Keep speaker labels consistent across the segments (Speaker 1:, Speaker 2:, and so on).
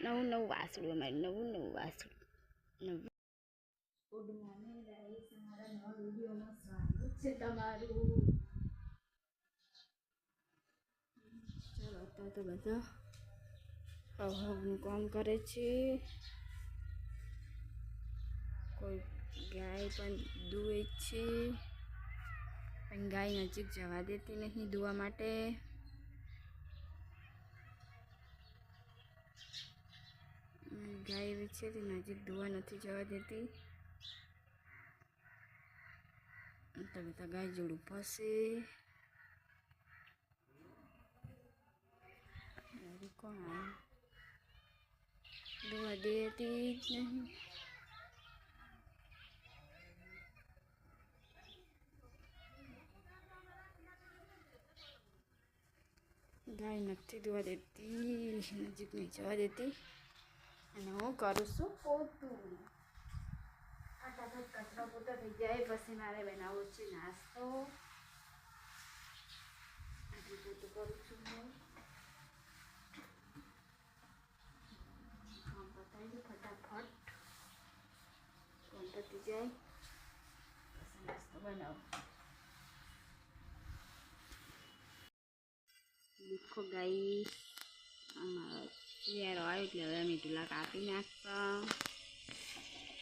Speaker 1: નવું નવું વાસળું અમારે નવું નવું વાસળું નવું.
Speaker 2: ગુડ મોર્નિંગ ગાઈસ, અમારા નવા વિડીયોમાં સ્વાગત છે તમારું.
Speaker 1: ચાલો તો બધા હવનું કામ કરે છે. કોઈ ગાય પણ દુએ છે, પણ ગાય નજીક જવા દેતી નહીં દુવા માટે. ગાય એવી છે તે નજીક દુવા નથી જવા દેતી. તો બધા ગાય જોડું ફસે. કોણ દુવા દેતી જ નહીં. ગાય નથી દુવા દેતી, નજીક નહીં જવા દેતી. અને હું કરું છું પોતું. ફટાફટ કચરો પોતો થઈ જાય પછી મારે બનાવવો છે નાસ્તો. આટલું પોતું કરું છું હું. કામ પતાવી દઉં ફટાફટ. કામ પતી જાય પછી નાસ્તો બનાવું. દેખો ગાઈ, અમારા શિયાળો આવ્યો એટલે હવે અમે ઢીલા કાપી નાખતા.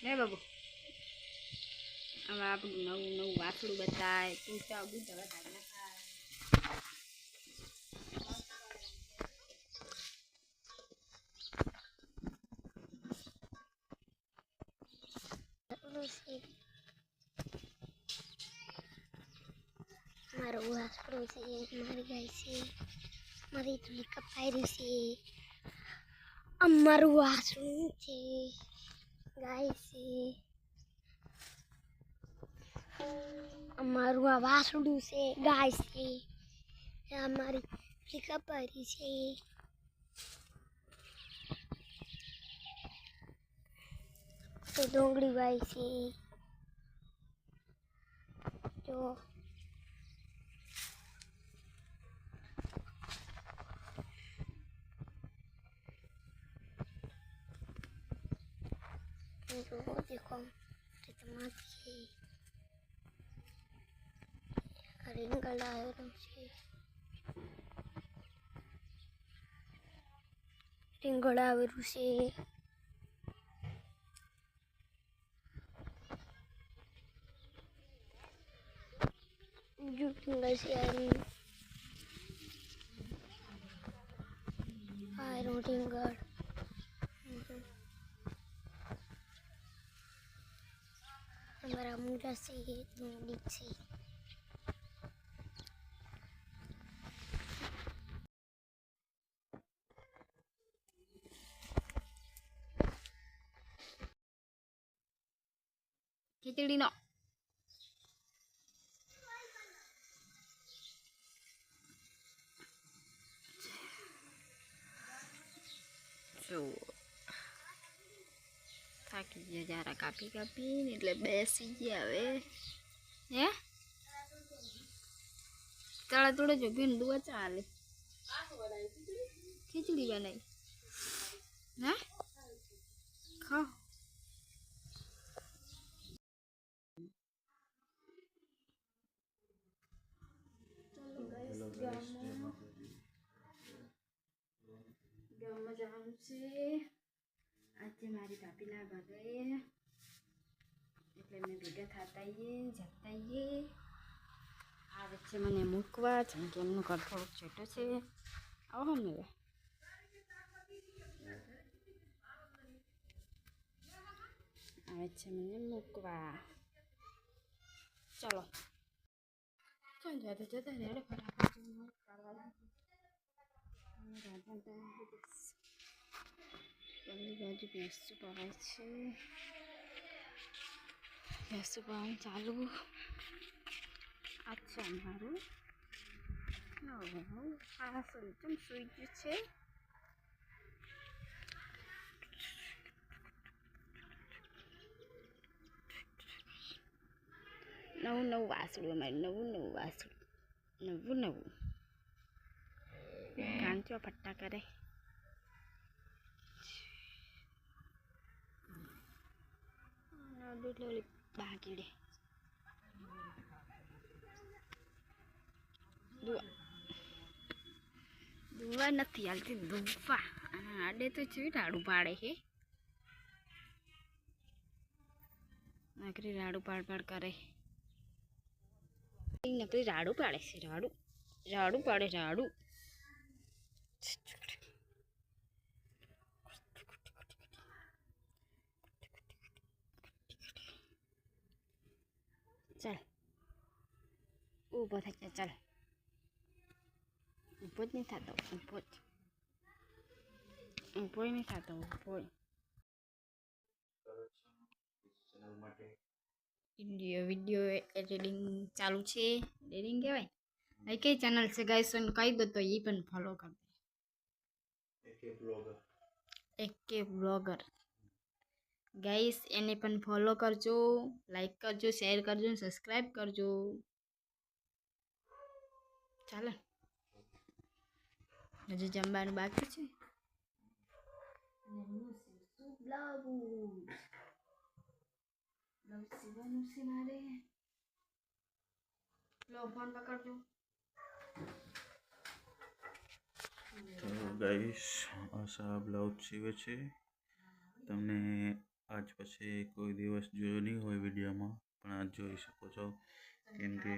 Speaker 1: હે બાબુ, હવે આપણું નવું નવું વાસળું બતાય. પૂછા બુધા બધા નાખાય.
Speaker 3: મારો વાસળો છે, મારી ગાય છે, મારી ધૂલી કપાયેલી છે. અમારું વાસળું છે, ગાય છે. અમારું આ વાસળું છે, ગાય છે. અમારી ધૂલી કપાયેલી છે. તો ડુંગળી વાય છે જો. देखो टमाटर रिंगला रिंगला से रिंगल हमारा मुरा से डूंगली से
Speaker 1: ખીચડી નો જો થાકી ગયા જરા કાપી કાપીને એટલે બેસી ગયા હવે. હે તળા તોડે જો બેન દુવા ચાલે. ખીચડી બનાવી હે ખાઓ. ગામમાં જવાનું છે આજે મારી ભાભીના ઘરે, એટલે મેં ભેગા થતા જતા આવે છે મને મૂકવા. જેમ કે એમનું ઘર થોડુંક છોટું છે. આવો ને આવે છે મને મૂકવા. ચલો ચાલ જતા જતા રેડે ફટાફટ બધી બાજુ ભેંસું પવાય છે. ભેંસું પવાનું ચાલુ. અચ્છા મારું આ સુઈ સુઈ ગયું છે. નવું નવું વાસળું અમારે નવું નવું વાસળું નવું નવું. કાંચો ફટ્ટા કરે. લાડુ એટલે ઓલી બાકીડે દુવા નથી હાલતી દુવા અને આડે તો છે રાડું પાડે છે નકરી રાડું પાડ કરે નકરી રાડું પાડે છે રાડું પાડે રાડું ચાલ ઊભો થઈ જા ચાલ ઊભો જ નહીં થતો ઊભો નહીં થતો ઊભો વિડીયો એડિટિંગ ચાલુ છે એડિટિંગ કહેવાય ભાઈ કઈ ચેનલ છે ગાઈસ કહી દો તો એ પણ ફોલો કરી દે એકે બ્લોગર ગાઈસ એને પણ ફોલો કરજો લાઈક કરજો શેર કરજો સબસ્ક્રાઈબ કરજો ચાલો હજી જમવાનું બાકી છે સીવાનું છે મારે લો ફોન પકડજો
Speaker 4: તો ગાઈસ આશા બ્લાઉઝ સીવે છે તમને આજ પછી કોઈ દિવસ જોયો નહીં હોય વિડીયોમાં પણ આજ જોઈ શકો છો કેમ કે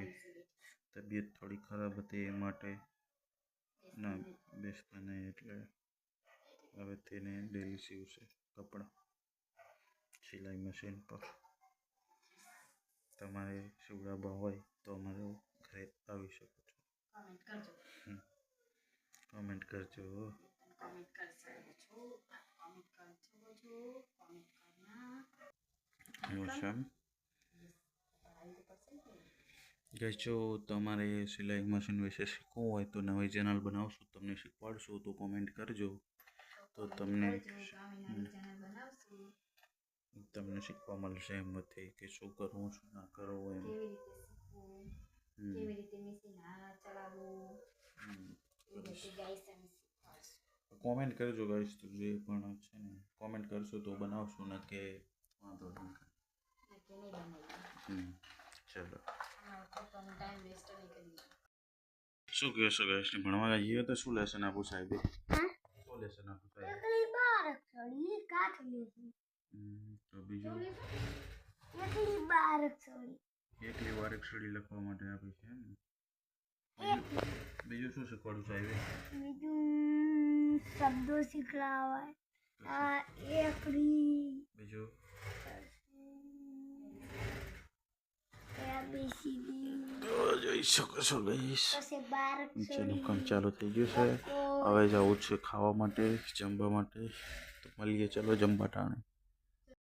Speaker 4: તબિયત થોડી ખરાબ હતી એ માટે ના બેસતા નહીં એટલે હવે તેને ડેલી સીવશે કપડાં સિલાઈ મશીન પર તમારે સીવડાવવા હોય તો અમારે ઘરે આવી શકો છો કમેન્ટ કરજો ગાઈસ જો તમારે સિલાઈ મશીન વિશે શીખવું હોય તો નવી ચેનલ બનાવશું તમને શીખવાડશું તો કોમેન્ટ કરજો તો તમને શીખવા મળશે એમથી કે શું કરવું શું ના કરવું એમ
Speaker 1: કેવી રીતે મશીન ચલાવવું
Speaker 4: કોમેન્ટ કરજો ગાઈસ તો જે પણ છે ને કોમેન્ટ કરશો તો બનાવશું ને કે વાંધો નહીં ચલો શું કહેશો ગાઈસ ભણવા જઈએ તો શું લેસન આપું સાહેબ શું લેસન આપું સાહેબ તો બીજું એકલી વાર અક્ષરી લખવા માટે આપી છે એમ બીજું શું શીખવાડું સાહેબ
Speaker 3: બીજું શબ્દો શીખવાય એકડી
Speaker 4: બીજું જોઈ શકો છો ગાઈસ ચેનલ કામ ચાલુ થઈ ગયું છે હવે જવું છે ખાવા માટે જમવા માટે તો મળીએ ચલો જમવા ટાણે